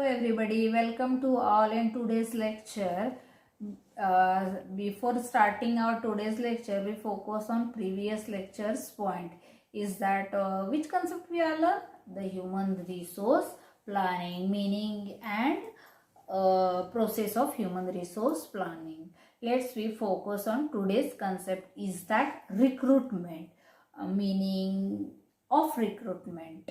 everybody, welcome to all in today's lecture. Before starting our today's lecture, we focus on previous lecture's point. Is that which concept we are learn? The human resource planning, meaning and process of human resource planning. Let's we focus on today's concept is that recruitment, meaning of recruitment.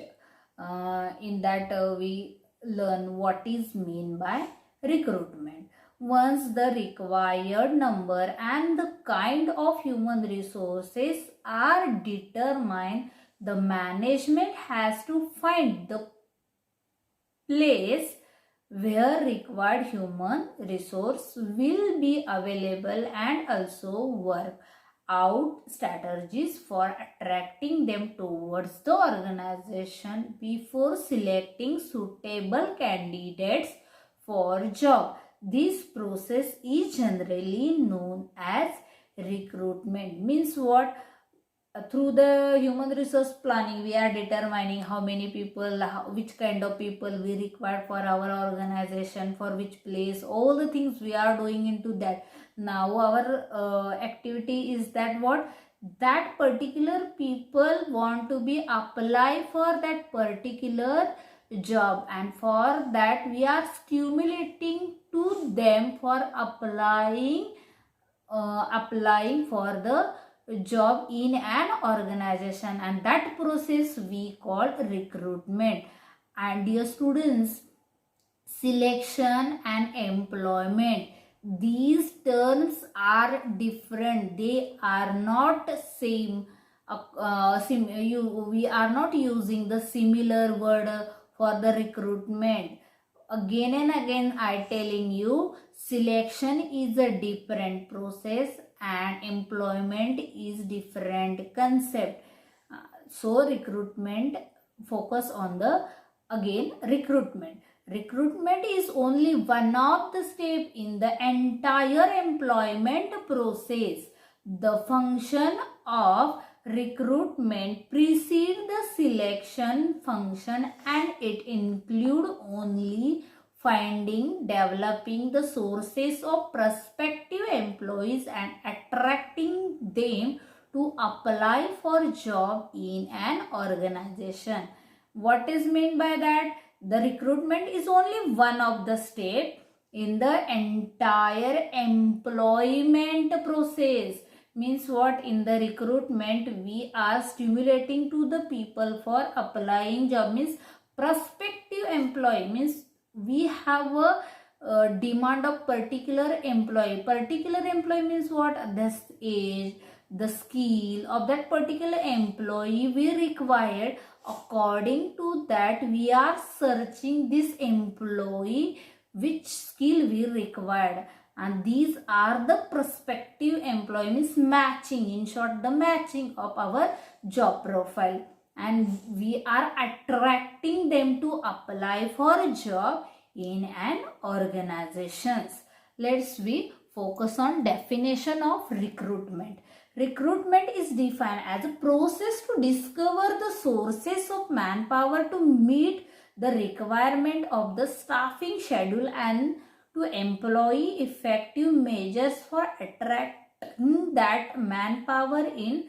In that we learn what is mean by recruitment. Once the required number and the kind of human resources are determined, the management has to find the place where required human resource will be available and also work out strategies for attracting them towards the organization before selecting suitable candidates for job. This process is generally known as recruitment. Means what? Through the human resource planning, we are determining how many people, which kind of people we require for our organization, for which place, all the things we are doing into that. Now our activity is that what, that particular people want to be apply for that particular job, and for that we are stimulating to them for applying for the job in an organization, and that process we call recruitment. And dear students, selection and employment, these terms are different, they are not same. We are not using the similar word for the recruitment. Again and again I telling you, selection is a different process and employment is different concept. So recruitment, focus on the again recruitment. Recruitment is only one of the step in the entire employment process. The function of recruitment precedes the selection function, and it include only finding, developing the sources of prospective employees and attracting them to apply for job in an organization. What is meant by that? The recruitment is only one of the step in the entire employment process. Means what? In the recruitment we are stimulating to the people for applying job. Means prospective employee, means we have a demand of particular employee. Particular employee means what? This age, the skill of that particular employee we required. According to that we are searching this employee, which skill we required, and these are the prospective employees, matching, in short the matching of our job profile, and we are attracting them to apply for a job in an organizations. Let's we focus on definition of recruitment. Recruitment is defined as a process to discover the sources of manpower to meet the requirement of the staffing schedule and to employ effective measures for attracting that manpower in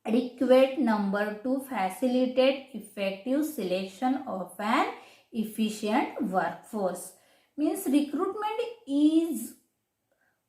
adequate number to facilitate effective selection of an efficient workforce. Means recruitment is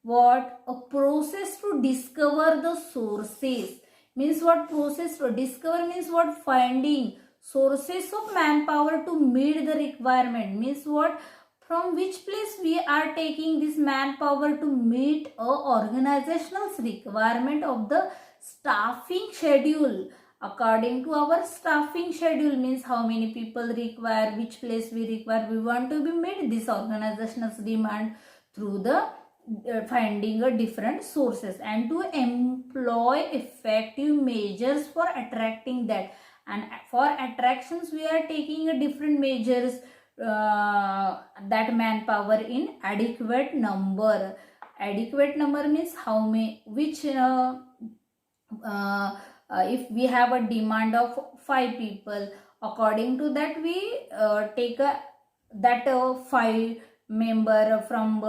what? A process to discover the sources. Means what? Process to discover means what? Finding sources of manpower to meet the requirement. Means what? From which place we are taking this manpower to meet a organizational requirement of the staffing schedule. According to our staffing schedule, means how many people require, which place we require, we want to be made this organizational demand through the finding a different sources, and to employ effective measures for attracting that. And for attractions we are taking a different measures, that manpower in adequate number. Adequate number means how many, which if we have a demand of 5 people, according to that we take a that 5 member from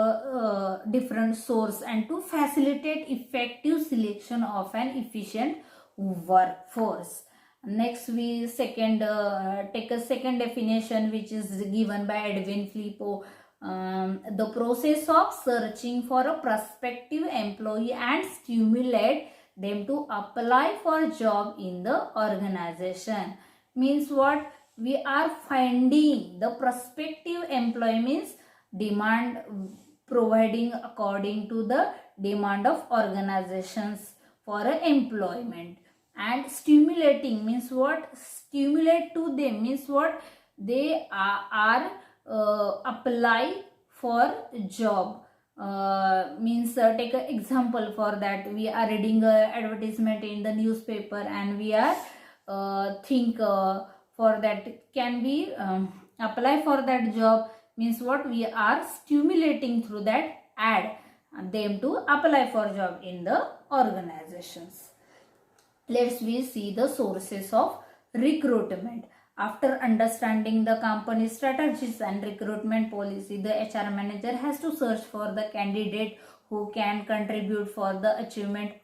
different source, and to facilitate effective selection of an efficient workforce. Next, we take a second definition, which is given by Edwin Filippo. The process of searching for a prospective employee and stimulate them to apply for job in the organization. Means what? We are finding the prospective employee, means demand, providing according to the demand of organizations for employment. And stimulating means what? Stimulate to them means what? They are apply for job. Means take an example for that. We are reading a advertisement in the newspaper, and we are think for that can we apply for that job. Means what? We are stimulating through that ad them to apply for job in the organizations. Let's we see the sources of recruitment. After understanding the company strategies and recruitment policy, the HR manager has to search for the candidate who can contribute for the achievement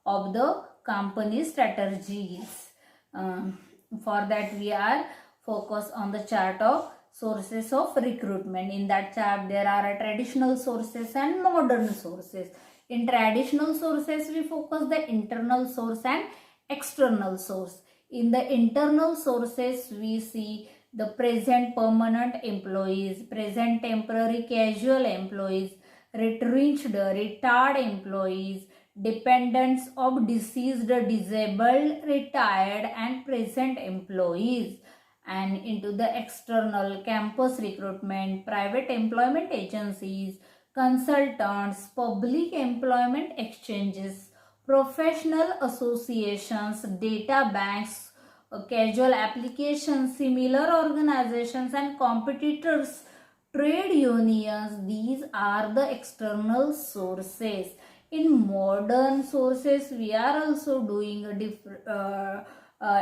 of the company strategies. For that, we are focused on the chart of sources of recruitment. In that chart, there are traditional sources and modern sources. In traditional sources, we focus the internal source and external source. In the internal sources, we see the present permanent employees, present temporary casual employees, retrenched retired employees, dependents of deceased, disabled, retired and present employees. And into the external, campus recruitment, private employment agencies, consultants, public employment exchanges, professional associations, data banks, casual applications, similar organizations and competitors, trade unions. These are the external sources. In modern sources, we are also doing a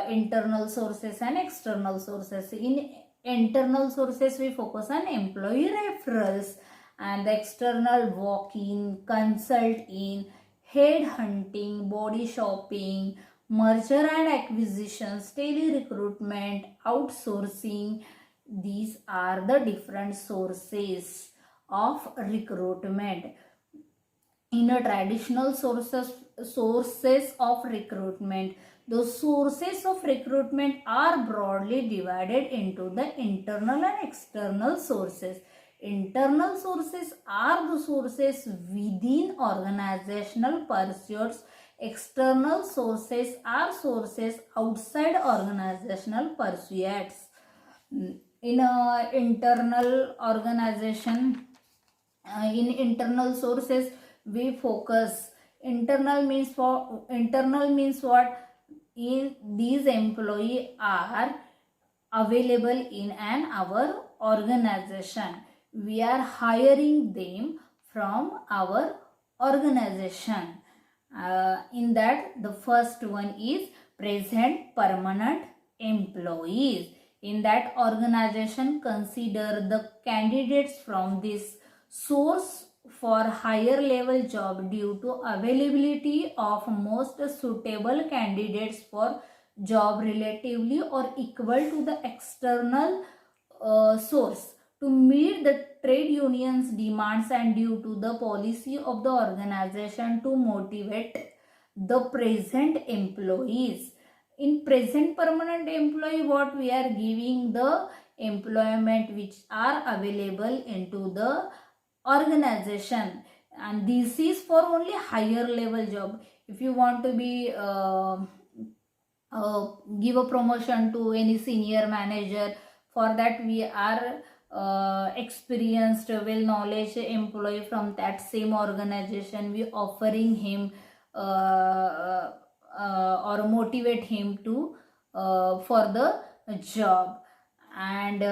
internal sources and external sources. In internal sources, we focus on employee referrals, and the external walk-in, consult-in, head-hunting, body shopping, merger and acquisitions, tele-recruitment, outsourcing. These are the different sources of recruitment. In a traditional sources of recruitment, the sources of recruitment are broadly divided into the internal and external sources. Internal sources are the sources within organizational pursuits. External sources are sources outside organizational pursuits. In a internal organization, in internal sources, we focus. Internal means what? In these employees are available in our organization. We are hiring them from our organization. In that, the first one is present permanent employees. In that, organization consider the candidates from this source for higher level job due to availability of most suitable candidates for job relatively or equal to the external source to meet the trade unions demands and due to the policy of the organization to motivate the present employees. In present permanent employee, what we are giving the employment which are available into the organization, and this is for only higher level job. If you want to be give a promotion to any senior manager, for that we are experienced, well knowledge employee from that same organization. We offering him or motivate him to for the job. And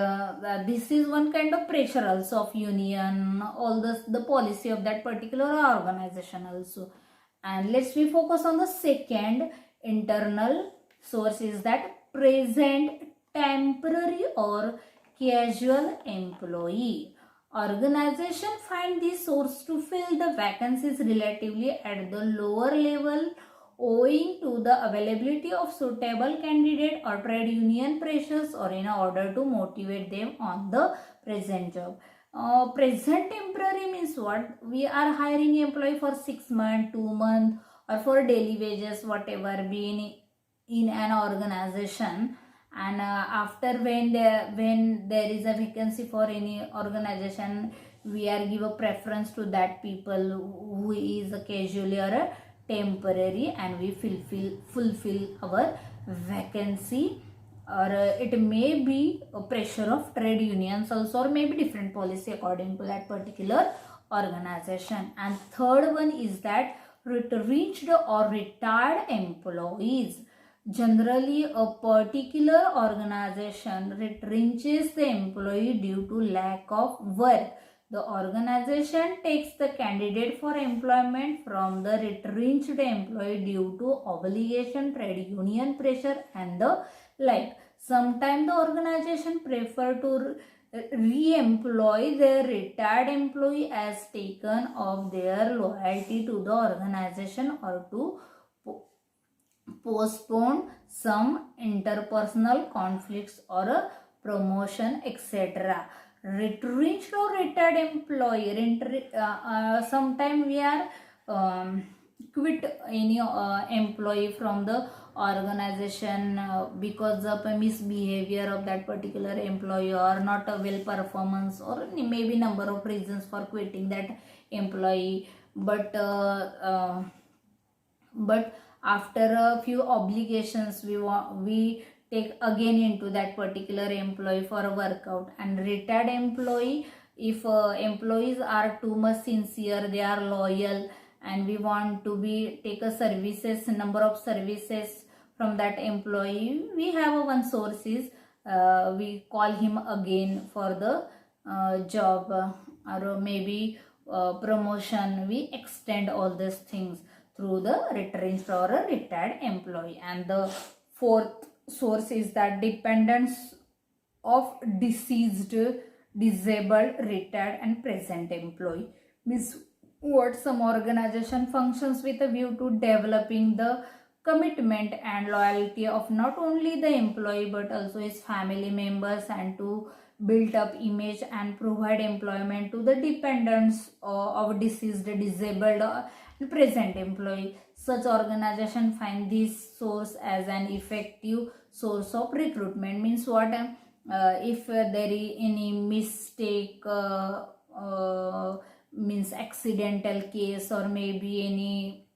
this is one kind of pressure also of union, all the policy of that particular organization also. And let's we focus on the second internal source, is that present temporary or casual employee. Organization find the source to fill the vacancies relatively at the lower level owing to the availability of suitable candidate or trade union pressures or in order to motivate them on the present job. Present temporary means what? We are hiring employee for 6 months, 2 months or for daily wages, whatever be in an organization. And after when there is a vacancy for any organization, we are give a preference to that people who is a casually or a temporary, and we fulfill our vacancy. Or it may be a pressure of trade unions also, or maybe different policy according to that particular organization. And third one is that retrenched or retired employees. Generally, a particular organization retrenches the employee due to lack of work. The organization takes the candidate for employment from the retrenched employee due to obligation, trade union pressure and the like. Sometimes the organization prefer to re-employ their retired employee as taken of their loyalty to the organization or to postpone some interpersonal conflicts or a promotion, etc. Retrenched or retired employee, sometimes we are quit any employee from the organization because of a misbehavior of that particular employee or not a well performance, or maybe number of reasons for quitting that employee. But after a few obligations we take again into that particular employee for a workout. And retired employee, if employees are too much sincere, they are loyal, and we want to be take a services, number of services from that employee, we have one sources, we call him again for the job, or maybe promotion, we extend all these things through the retrenched or a retired employee. And the fourth source is that dependence of deceased, disabled, retired and present employee. Means what? Some organization functions with a view to developing the commitment and loyalty of not only the employee but also his family members, and to build up image and provide employment to the dependents of deceased, disabled present employee. Such organization find this source as an effective source of recruitment. Means what? If there is any mistake, means accidental case, or maybe any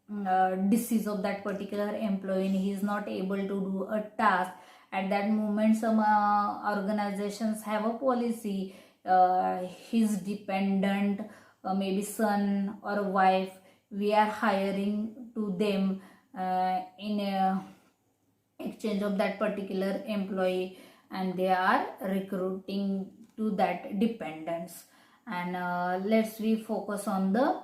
disease of that particular employee and he is not able to do a task, at that moment some organizations have a policy, his dependent, maybe son or wife, we are hiring to them in exchange of that particular employee, and they are recruiting to that dependents. And let's we focus on the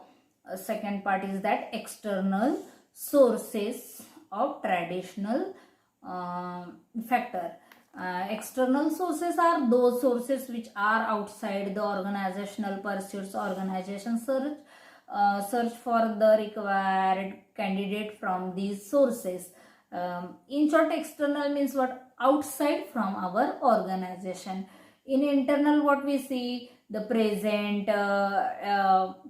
second part, is that external sources of traditional factor. External sources are those sources which are outside the organizational pursuits. Organization search for the required candidate from these sources. In short, external means what? Outside from our organization. In internal, what we see? The present,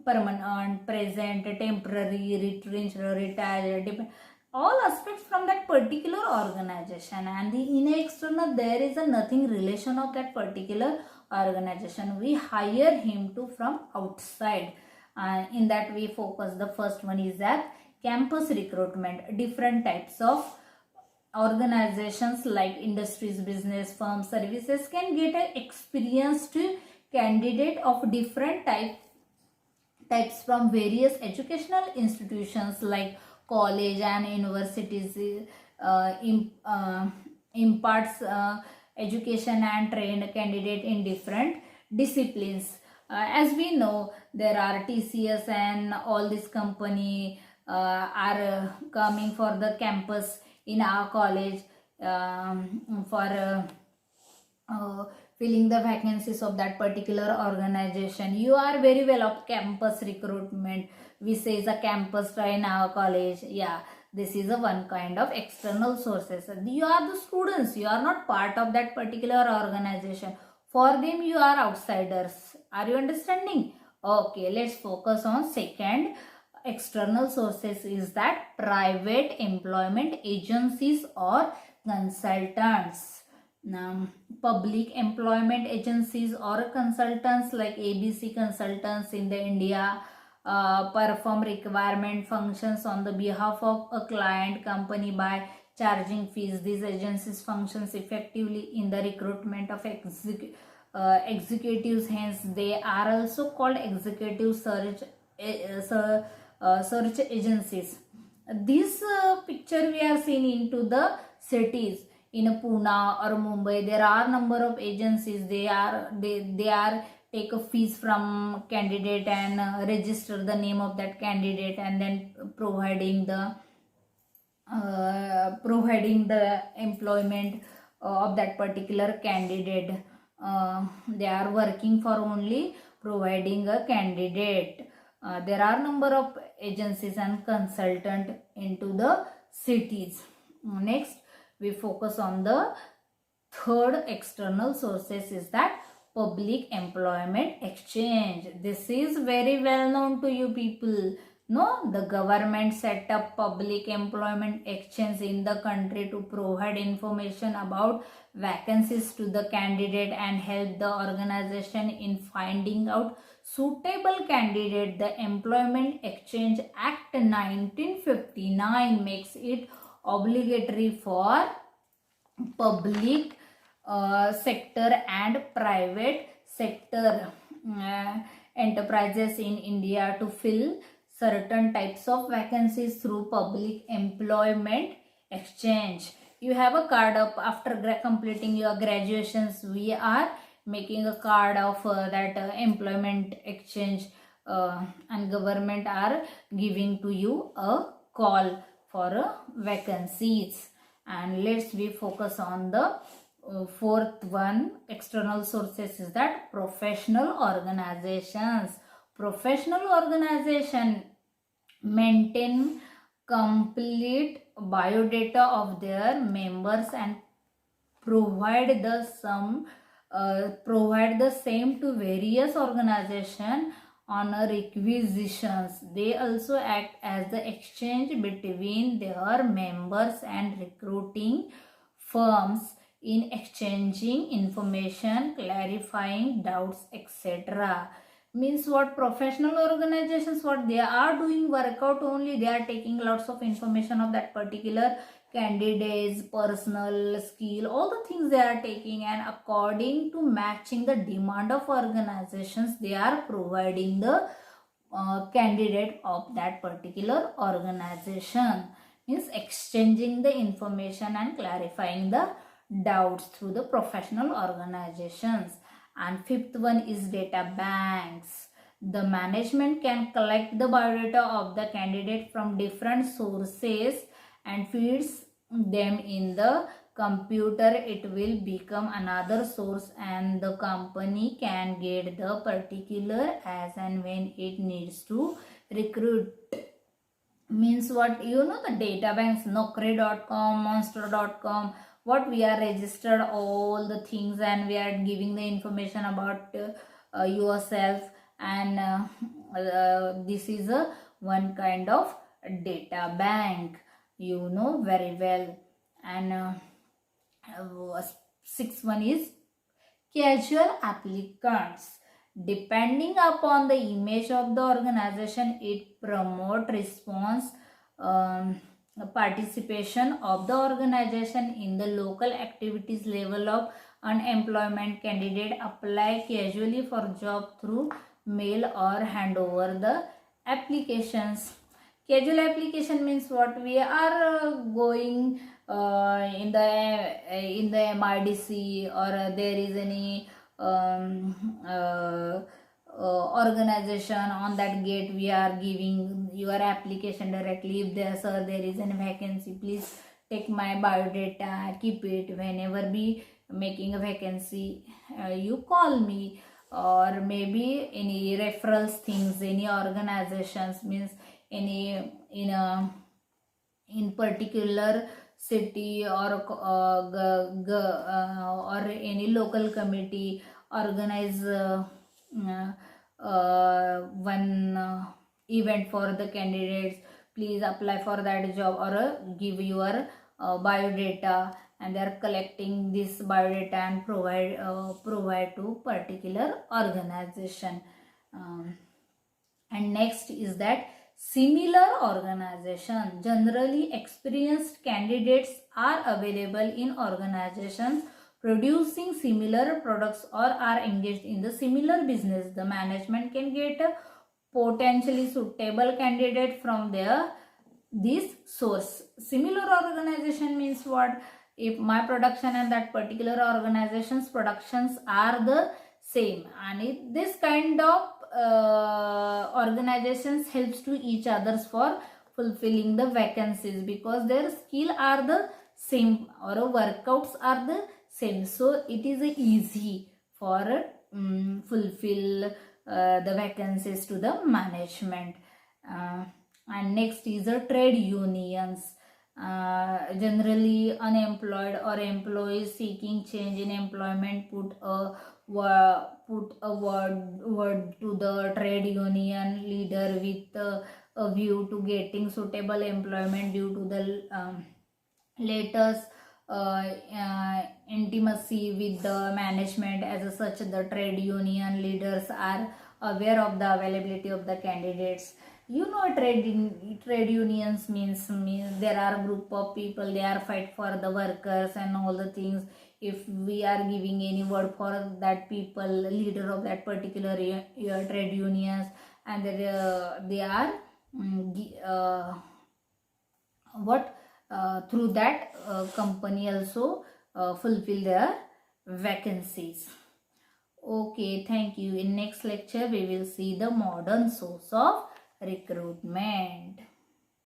permanent, present, temporary, retrenched, retired, all aspects from that particular organization. And in external, there is a nothing relation of that particular organization. We hire him to from outside. In that we focus, the first one is that campus recruitment. Different types of organizations like industries, business, firms, services can get an experienced candidate of different types from various educational institutions like college and universities, imparts education and trained candidate in different disciplines. As we know, there are TCS and all this company are coming for the campus in our college for filling the vacancies of that particular organization. You are very well of campus recruitment. We say is a campus in our college. Yeah, this is a one kind of external sources. You are the students. You are not part of that particular organization. For them, you are outsiders. Are you understanding? Okay, let's focus on second external sources is that private employment agencies or consultants. Public employment agencies or consultants like ABC consultants in the India perform requirement functions on the behalf of a client company by charging fees. These agencies functions effectively in the recruitment of executives, hence they are also called executive search agencies. This picture we are seeing into the cities in Pune or Mumbai. There are number of agencies. They are take a fees from candidate and register the name of that candidate, and then providing the employment of that particular candidate. They are working for only providing a candidate. There are number of agencies and consultant into the cities. Next, we focus on the third external sources is that public employment exchange. This is very well known to you people. No, the government set up public employment exchange in the country to provide information about vacancies to the candidate and help the organization in finding out suitable candidate. The Employment Exchange Act 1959 makes it obligatory for public sector and private sector enterprises in India to fill certain types of vacancies through public employment exchange. You have a card up after completing your graduations. We are making a card of that employment exchange, and government are giving to you a call for vacancies. And let's we focus on the fourth one external sources is that professional organizations. Professional organization maintain complete biodata of their members and provide the same to various organizations on requisitions. They also act as the exchange between their members and recruiting firms in exchanging information, clarifying doubts, etc. Means what? Professional organizations, what they are doing workout only, they are taking lots of information of that particular candidates personal skill, all the things they are taking, and according to matching the demand of organizations, they are providing the candidate of that particular organization. Means exchanging the information and clarifying the doubts through the professional organizations. And fifth one is data banks. The management can collect the biodata of the candidate from different sources and feeds them in the computer. It will become another source and the company can get the particular as and when it needs to recruit. Means what? You know the data banks, Naukri.com, Monster.com, what we are registered all the things and we are giving the information about yourself, and this is a one kind of data bank, you know very well. And sixth one is casual applicants. Depending upon the image of the organization, it promote response participation of the organization in the local activities. Level of unemployment. Candidate apply casually for job through mail or hand over the applications. Casual application means what? We are going in the MIDC, or there is any organization on that gate, we are giving your application directly. If there, sir, there is a vacancy, please take my biodata, keep it. Whenever making a vacancy, you call me. Or maybe any referrals things, any organizations, means any in particular city or or any local committee organize one event for the candidates, please apply for that job, or give your biodata, and they are collecting this biodata and provide to particular organization. And next is that similar organization. Generally experienced candidates are available in organizations producing similar products or are engaged in the similar business. The management can get a potentially suitable candidate from this source. Similar organization means what? If my production and that particular organization's productions are the same, and if this kind of organizations helps to each others for fulfilling the vacancies, because their skill are the same or workouts are the same, so it is easy for fulfill the vacancies to the management. And next is a trade unions. Generally unemployed or employees seeking change in employment put a word to the trade union leader with a view to getting suitable employment due to the latest intimacy with the management. As such, the trade union leaders are aware of the availability of the candidates. Trade unions means there are a group of people, they are fight for the workers and all the things. If we are giving any word for that people, leader of that particular trade unions, and they are through that company also fulfill their vacancies. Okay, thank you. In next lecture we will see the modern source of recruitment.